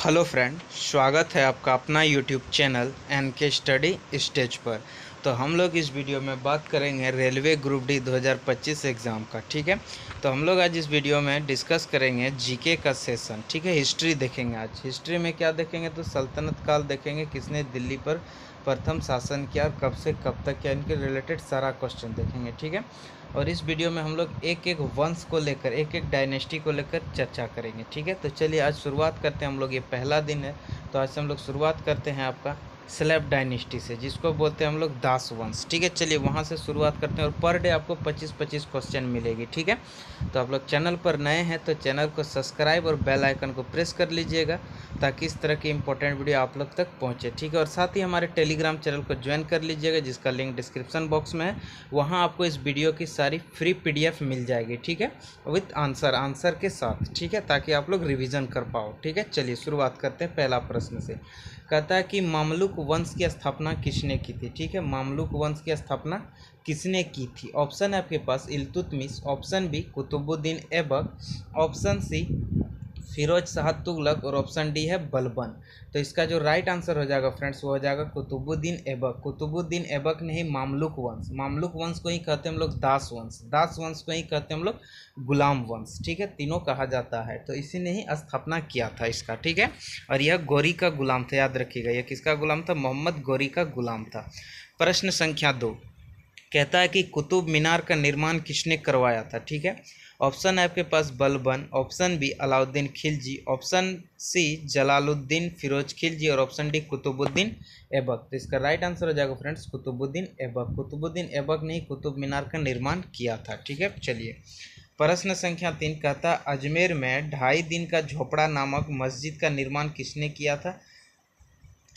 Hello friend, स्वागत है आपका अपना YouTube channel NK study stage पर। तो हम लोग इस वीडियो में बात करेंगे रेलवे ग्रुप डी 2025 एग्ज़ाम का। ठीक है, तो हम लोग आज इस वीडियो में डिस्कस करेंगे जीके का सेशन। ठीक है, हिस्ट्री देखेंगे। आज हिस्ट्री में क्या देखेंगे तो सल्तनत काल देखेंगे, किसने दिल्ली पर प्रथम शासन किया और कब से कब तक किया, इनके रिलेटेड सारा क्वेश्चन देखेंगे। ठीक है, और इस वीडियो में हम लोग एक एक वंश को लेकर, एक एक डायनेस्टी को लेकर चर्चा करेंगे। ठीक है, तो चलिए आज शुरुआत करते हैं। हम लोग ये पहला दिन है, तो आज से हम लोग शुरुआत करते हैं आपका स्लैब डायनेस्टी से, जिसको बोलते हैं हम लोग दास वंश। ठीक है, चलिए वहाँ से शुरुआत करते हैं और पर डे आपको 25-25 क्वेश्चन मिलेगी। ठीक है, तो आप लोग चैनल पर नए हैं तो चैनल को सब्सक्राइब और बेल आइकन को प्रेस कर लीजिएगा, ताकि इस तरह की इंपॉर्टेंट वीडियो आप लोग तक पहुँचे। ठीक है, और साथ ही हमारे टेलीग्राम चैनल को ज्वाइन कर लीजिएगा, जिसका लिंक डिस्क्रिप्शन बॉक्स में है। वहाँ आपको इस वीडियो की सारी फ्री PDF मिल जाएगी। ठीक है, विथ आंसर के साथ। ठीक है, ताकि आप लोग रिवीजन कर पाओ। ठीक है, चलिए शुरुआत करते हैं पहला प्रश्न से। कहता है कि मामलुक वंश की स्थापना किसने की थी। ठीक है, मामलुक वंश की स्थापना किसने की थी। ऑप्शन है आपके पास Iltutmish, option B Qutbuddin Aibak, option C Firoz Shah Tughlaq और ऑप्शन डी है बलबन। तो इसका जो राइट आंसर हो जाएगा फ्रेंड्स, वो हो जाएगा कुतुबुद्दीन ऐबक। कुतुबुद्दीन ऐबक ने ही मामलुक वंश, मामलुक वंश को ही कहते हैं हम लोग दास वंश, दास वंश को ही कहते हैं हम लोग गुलाम वंश। ठीक है, तीनों कहा जाता है। तो इसी ने ही स्थापना किया था इसका। ठीक है, और यह गौरी का गुलाम था, याद रखिएगा। यह किसका गुलाम था? मोहम्मद गौरी का गुलाम था। प्रश्न संख्या 2 कहता है कि कुतुब मीनार का निर्माण किसने करवाया था। ठीक है, ऑप्शन है आपके पास Balban, option B Alauddin Khilji, option C Jalaluddin Firoz Khilji और ऑप्शन डी कुतुबुद्दीन ऐबक। तो इसका राइट आंसर हो जाएगा फ्रेंड्स कुतुबुद्दीन ऐबक। कुतुबुद्दीन ऐबक ने ही कुतुब मीनार का निर्माण किया था। ठीक है, चलिए प्रश्न संख्या 3 कहता अजमेर में 2.5 दिन का झोपड़ा नामक मस्जिद का निर्माण किसने किया था,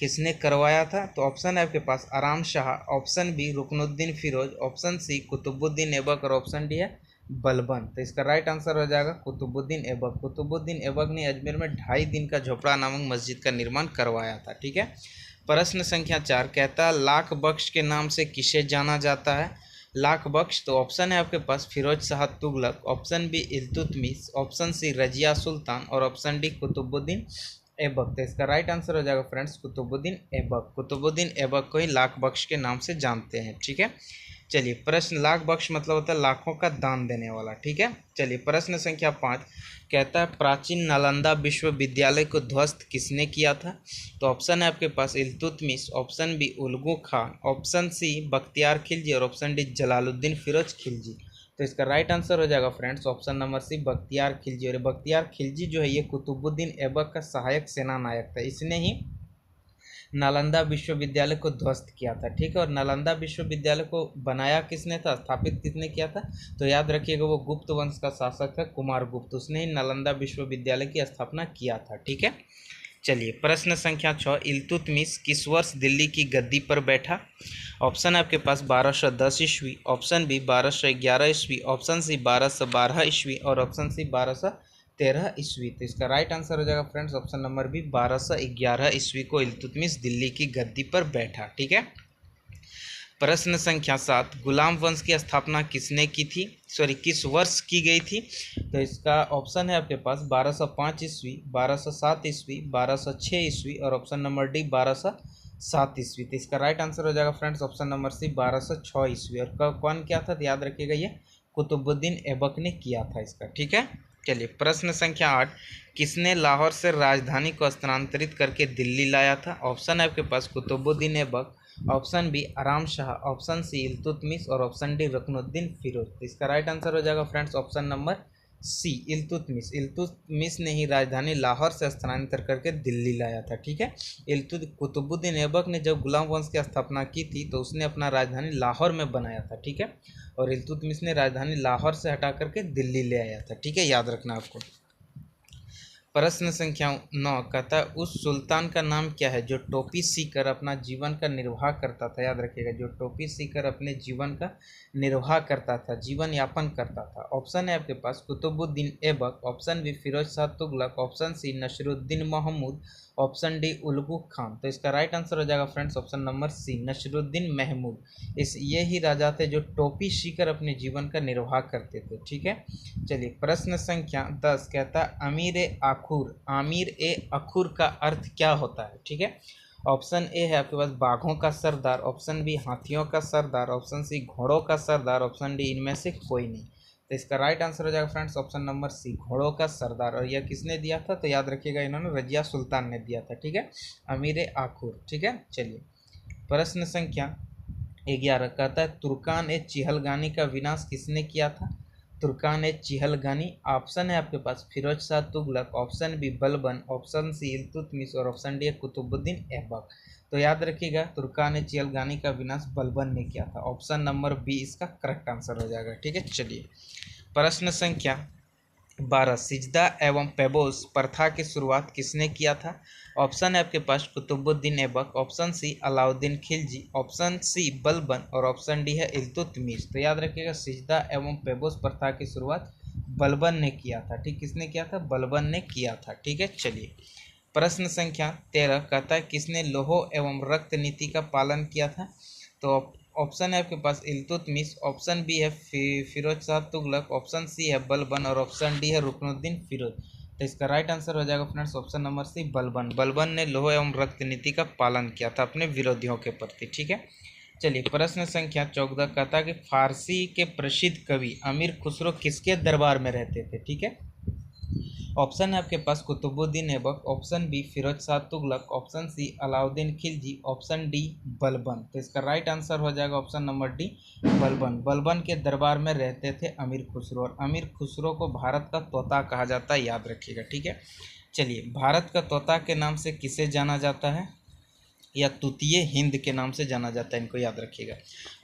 किसने करवाया था। तो ऑप्शन है आपके पास Aram Shah, option B Ruknuddin Firoz, option C Qutbuddin Aibak और ऑप्शन डी है बलबन। तो इसका राइट आंसर हो जाएगा कुतुबुद्दीन ऐबक। कुतुबुद्दीन ऐबक ने अजमेर में 2.5 दिन का झोपड़ा नामक मस्जिद का निर्माण करवाया था। ठीक है, प्रश्न संख्या 4 कहता है लाख बख्श के नाम से किसे जाना जाता है। लाख बख्श, तो ऑप्शन है आपके पास Firoz Shah Tughlaq, option B Iltutmish, option C Razia Sultan और ऑप्शन डी कुतुबुद्दीन ऐबक। तो इसका राइट आंसर हो जाएगा फ्रेंड्स कुतुबुद्दीन ऐबक। कुतुबुद्दीन ऐबक को ही लाख बख्श के नाम से जानते हैं। ठीक है, चलिए प्रश्न, लाख बख्श मतलब होता है लाखों का दान देने वाला। ठीक है, चलिए प्रश्न संख्या 5 कहता है प्राचीन नालंदा विश्वविद्यालय को ध्वस्त किसने किया था। तो ऑप्शन है आपके पास Iltutmish, option B Ulugh Khan, option C Bakhtiyar Khilji और ऑप्शन डी जलालुद्दीन फिरोज खिलजी। तो इसका राइट आंसर हो जाएगा friends option number C Bakhtiyar Khilji. और बख्तियार खिलजी जो है ये कुतुबुद्दीन ऐबक का सहायक सेना नायक था। इसने ही नालंदा विश्वविद्यालय को ध्वस्त किया था। ठीक है, और नालंदा विश्वविद्यालय को बनाया किसने था, स्थापित किसने किया था। तो याद रखिएगा वो गुप्त वंश का शासक है कुमार गुप्त, उसने ही नालंदा विश्वविद्यालय की स्थापना किया था। ठीक है, चलिए प्रश्न संख्या 6 इल्तुतमिश किस वर्ष दिल्ली की गद्दी पर बैठा। ऑप्शन है आपके पास 1210 ईस्वी, ऑप्शन बी 1211 ईस्वी, ऑप्शन सी 1212 ईस्वी और ऑप्शन सी 1213 ईस्वी। तो इसका राइट आंसर हो जाएगा फ्रेंड्स ऑप्शन नंबर बी 1211 ईस्वी को इल्तुतमिश दिल्ली की गद्दी पर बैठा। ठीक है, प्रश्न संख्या 7 गुलाम वंश की स्थापना किसने की थी, किस वर्ष की गई थी। तो इसका ऑप्शन है आपके पास 1205 ईस्वी, 1207 ईस्वी, 1206 ईस्वी और ऑप्शन नंबर डी 1207 ईस्वी। तो इसका राइट आंसर हो जाएगा फ्रेंड्स ऑप्शन नंबर सी 1206 ईस्वी। और कौन किया था, तो याद रखिएगा ये कुतुबुद्दीन ऐबक ने किया था इसका। ठीक है, चलिए प्रश्न संख्या 8 किसने लाहौर से राजधानी को स्थानांतरित करके दिल्ली लाया था। ऑप्शन है आपके पास कुतुबुद्दीन ऐबक, ऑप्शन बी आराम शाह, ऑप्शन सी इल्तुतमिश और ऑप्शन डी रुकनुद्दीन फिरोज। तो इसका राइट आंसर हो जाएगा friends option number C Iltutmish. Iltutmish ने ही राजधानी लाहौर से स्थानांतर करके दिल्ली लाया था। ठीक है, कुतुबुद्दीन ऐबक ने जब गुलाम वंश की स्थापना की थी तो उसने अपना राजधानी लाहौर में बनाया था। ठीक है, और इल्तुतमिश ने राजधानी लाहौर से हटा करके दिल्ली ले आया था। ठीक है, याद रखना आपको। प्रश्न संख्या 9 कहता है उस सुल्तान का नाम क्या है जो टोपी सीकर अपना जीवन का निर्वाह करता था। याद रखिएगा, जो टोपी सीकर अपने जीवन का निर्वाह करता था, जीवन यापन करता था। ऑप्शन है आपके पास Qutbuddin Aibak, option B Firoz Shah Tughlaq, option C Nasiruddin Mahmud, option D Ulugh Khan. तो इसका राइट आंसर हो जाएगा friends option number C Nasiruddin Mahmud. ये ही राजा थे जो टोपी सीकर अपने जीवन का निर्वाह करते थे। ठीक है, चलिए प्रश्न संख्या 10 कहता अमीर अखुर, आमिर ए अखुर का अर्थ क्या होता है? ठीक है, ऑप्शन ए है आपके पास बाघों का सरदार, ऑप्शन बी हाथियों का सरदार, ऑप्शन सी घोड़ों का सरदार, ऑप्शन डी इनमें से कोई नहीं। तो इसका राइट आंसर हो जाएगा फ्रेंड्स ऑप्शन नंबर सी, घोड़ों का सरदार। और यह किसने दिया था? तो याद रखिएगा इन्होंने रजिया सुल्तान ने दिया था। ठीक है, अमीर आखुर। ठीक है, चलिए प्रश्न संख्या 11 कहता है तुर्कान ए चिहलगानी का विनाश किसने किया था? तुर्कान ए चिहलगानी, ऑप्शन है आपके पास Firoz Shah Tughlaq, option B Balban, option C Iltutmish और ऑप्शन डी कुतुबुद्दीन ऐबक। तो याद रखिएगा तुर्कान ए चिहलगानी का विनाश बलबन ने किया था। ऑप्शन नंबर बी इसका करेक्ट आंसर हो जाएगा। ठीक है, चलिए प्रश्न संख्या 12 सिजदा एवं पेबोस प्रथा की शुरुआत किसने किया था? ऑप्शन है आपके पास Qutbuddin Aibak, option C Alauddin Khilji, option C Balban और ऑप्शन डी है इल्तुतमिश। तो याद रखिएगा सिजदा एवं पेबोस प्रथा की शुरुआत बलबन ने किया था। ठीक, किसने किया था? बलबन ने किया था। ठीक है, चलिए प्रश्न संख्या 13 कहता है किसने लोह एवं रक्त नीति का पालन किया था? तो ऑप्शन है आपके पास इल्तुतमिश, ऑप्शन बी है फिरोज शाह तुगलक, ऑप्शन सी है बलबन और ऑप्शन डी है रुकनुद्दीन फिरोज। तो इसका राइट आंसर हो जाएगा friends option number C Balban. Balban ने लोह एवं रक्त नीति का पालन किया था अपने विरोधियों के प्रति। ठीक है, चलिए प्रश्न संख्या 14 कहता है कि फारसी के प्रसिद्ध कवि अमीर खुसरो किसके दरबार में रहते थे? ठीक है, ऑप्शन है आपके पास Qutbuddin Aibak, option B Firoz Shah Tughlaq, option C Alauddin Khilji, option D Balban. तो इसका राइट आंसर हो जाएगा option number D Balban. Balban के दरबार में रहते थे अमीर खुसरो, और अमीर खुसरो को भारत का तोता कहा जाता है, याद रखिएगा। ठीक है, चलिए भारत का तोता के नाम से किसे जाना जाता है? या तूतीय हिंद के नाम से जाना जाता है, इनको याद रखिएगा।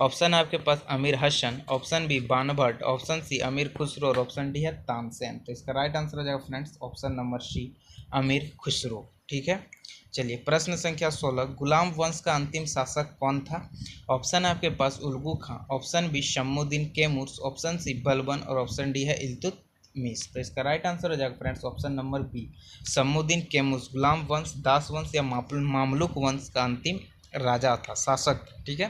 ऑप्शन है आपके पास Amir Hasan, option B Banabhatta, option C Amir Khusro और ऑप्शन डी है तानसेन। तो इसका राइट आंसर हो जाएगा फ्रेंड्स ऑप्शन नंबर सी अमीर खुसरो। ठीक है, चलिए प्रश्न संख्या 16 गुलाम वंश का अंतिम शासक कौन था? ऑप्शन है आपके पास Ulugh Khan, option B Shamsuddin Kaimur, option C Balban और ऑप्शन डी है इल्तुतमिश। तो इसका राइट आंसर हो जाएगा friends option number B Shamsuddin Kaimur. गुलाम वंश दास वंश या मामलुक वंश का अंतिम राजा था, शासक था। ठीक है,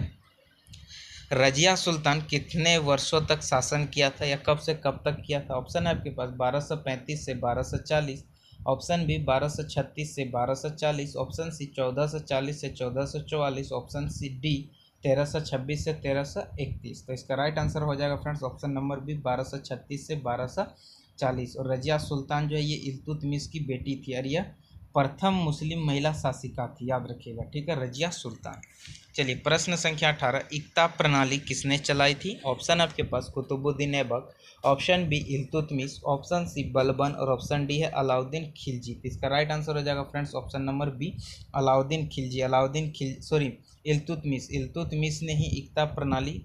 रजिया सुल्तान कितने वर्षों तक शासन किया था या कब से कब तक किया था? ऑप्शन है आपके पास 1235 से 1240, ऑप्शन बी 1236 से 1240, ऑप्शन सी 1440 से 1444, ऑप्शन सी डी 1326 से 1331। तो इसका राइट आंसर हो जाएगा फ्रेंड्स ऑप्शन नंबर बी 1236 से 1240। और रजिया सुल्तान जो है ये इल्तुतमिश की बेटी थी और यह प्रथम मुस्लिम महिला शासिका थी, याद रखिएगा। ठीक है, रजिया सुल्तान। चलिए प्रश्न संख्या 18 इक्ता प्रणाली किसने चलाई थी? ऑप्शन आपके पास Qutbuddin Aibak, option B Iltutmish, option C Balban और ऑप्शन डी है अलाउद्दीन खिलजी। इसका राइट आंसर हो जाएगा friends option number B Alauddin Khilji. Iltutmish ने ही इक्ता प्रणाली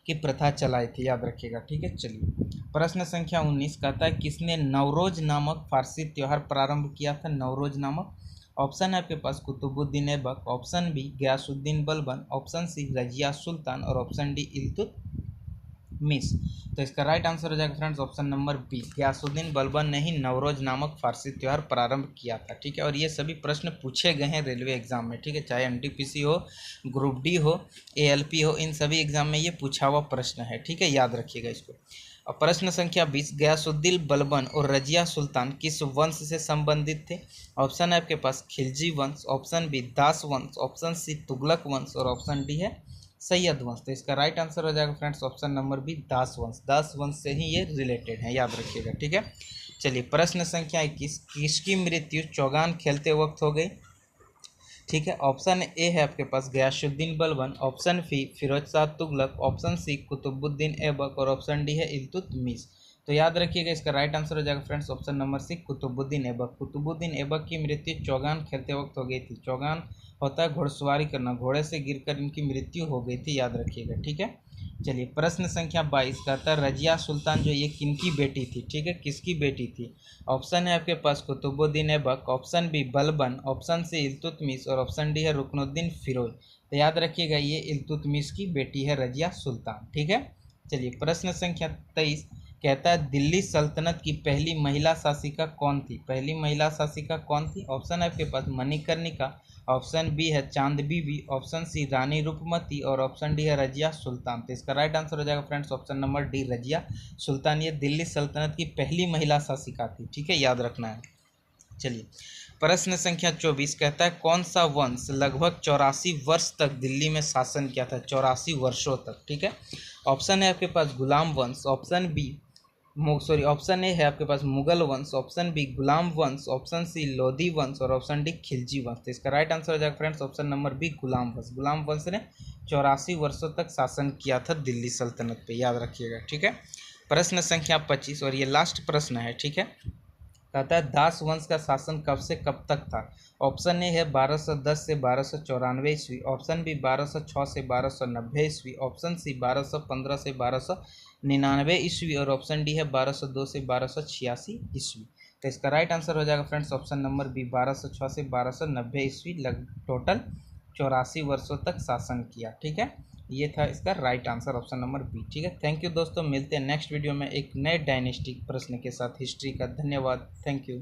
की प्रथा चलाई थी, याद रखिएगा। ठीक है, चलिए प्रश्न संख्या 19 कहता है किसने नवरोज नामक फारसी त्यौहार प्रारंभ किया था? नवरोज नामक, ऑप्शन है आपके पास Qutbuddin Aibak, option B Ghiyasuddin Balban, option C Razia Sultan और ऑप्शन डी इल्तुतमिश। तो इसका राइट आंसर हो जाएगा friends option number B Ghiyasuddin Balban ने ही नवरोज नामक फारसी त्यौहार प्रारंभ किया था। ठीक है, और ये सभी प्रश्न पूछे गए हैं रेलवे एग्जाम में। ठीक है, चाहे एनटीपीसी हो, ग्रुप डी हो, एएलपी हो, इन सभी एग्जाम में ये पूछा हुआ प्रश्न है। ठीक है, याद रखिएगा इसको। और प्रश्न संख्या 20 गयासुद्दीन बलबन और रजिया सुल्तान किस वंश से संबंधित थे? ऑप्शन है आपके पास खिलजी वंश, ऑप्शन बी दास वंश, ऑप्शन सी तुगलक वंश और ऑप्शन डी है सैयद वंश। तो इसका राइट आंसर हो जाएगा फ्रेंड्स ऑप्शन नंबर बी दास वंश। दास वंश से ही ये रिलेटेड है, याद रखिएगा। ठीक है, चलिए प्रश्न संख्या 21 किसकी मृत्यु चौगान खेलते वक्त हो गई? ठीक है, ऑप्शन ए है आपके पास Ghiyasuddin Balban, option B Firoz Shah Tughlaq, option C Qutbuddin Aibak और ऑप्शन डी है इल्तुतमिश। तो याद रखिएगा इसका राइट आंसर हो जाएगा friends option number C Qutbuddin Aibak. Qutbuddin Aibak की मृत्यु चौगान खेलते वक्त हो गई थी। चौगान होता है घुड़सवारी करना, घोड़े से गिरकर इनकी मृत्यु हो गई थी, याद रखिएगा। ठीक है, चलिए प्रश्न संख्या 22 कहता है रजिया सुल्तान जो ये किनकी बेटी थी? ठीक है, किसकी बेटी थी? ऑप्शन है आपके पास Qutbuddin Aibak, option B Balban, option C Iltutmish और ऑप्शन डी है रुकनुद्दीन फिरोज। तो याद रखिएगा ये इल्तुतमिश की बेटी है रजिया सुल्तान। ठीक है, चलिए प्रश्न संख्या 23 कहता है दिल्ली सल्तनत की पहली महिला शासिका कौन थी? पहली महिला शासिका कौन थी? ऑप्शन है आपके पास मणिकर्णिका, ऑप्शन बी है चांद बीबी, ऑप्शन सी रानी रूपमती और ऑप्शन डी है रजिया सुल्तान। तो इसका राइट आंसर हो जाएगा friends option number D Razia Sultan. ये दिल्ली सल्तनत की पहली महिला शासिका थी। ठीक है, याद रखना है। चलिए, प्रश्न संख्या 24 कहता है कौन सा वंश लगभग 84 वर्ष तक दिल्ली में शासन किया था, 84 वर्षों तक। ठीक है, ऑप्शन है आपके पास गुलाम वंश, ऑप्शन बी ऑप्शन ए है आपके पास मुगल वंश, ऑप्शन बी गुलाम वंश, ऑप्शन सी लोधी वंश और ऑप्शन डी खिलजी वंश। तो इसका राइट आंसर हो जाएगा फ्रेंड्स ऑप्शन नंबर बी गुलाम वंश। गुलाम वंश ने 84 वर्षों तक शासन किया था दिल्ली सल्तनत पे, याद रखिएगा। ठीक है, प्रश्न संख्या 25 और ये लास्ट प्रश्न है। ठीक है, कहता है दास वंश का शासन कब से कब तक था। ऑप्शन ए है 1210 से 1294 ईस्वी, ऑप्शन बी 1206 से 1290 ईस्वी, ऑप्शन सी 1215 से 1299 ईस्वी और ऑप्शन डी है 1202 से 1286 ईस्वी। तो इसका राइट आंसर हो जाएगा फ्रेंड्स ऑप्शन नंबर बी 1206 से 1290 ईस्वी, टोटल 84 वर्षों तक शासन किया। ठीक है, ये था इसका right answer option number B. ठीक है, थैंक यू दोस्तों, मिलते हैं नेक्स्ट वीडियो में एक नए डायनेस्टिक प्रश्न के साथ हिस्ट्री का। धन्यवाद, थैंक यू।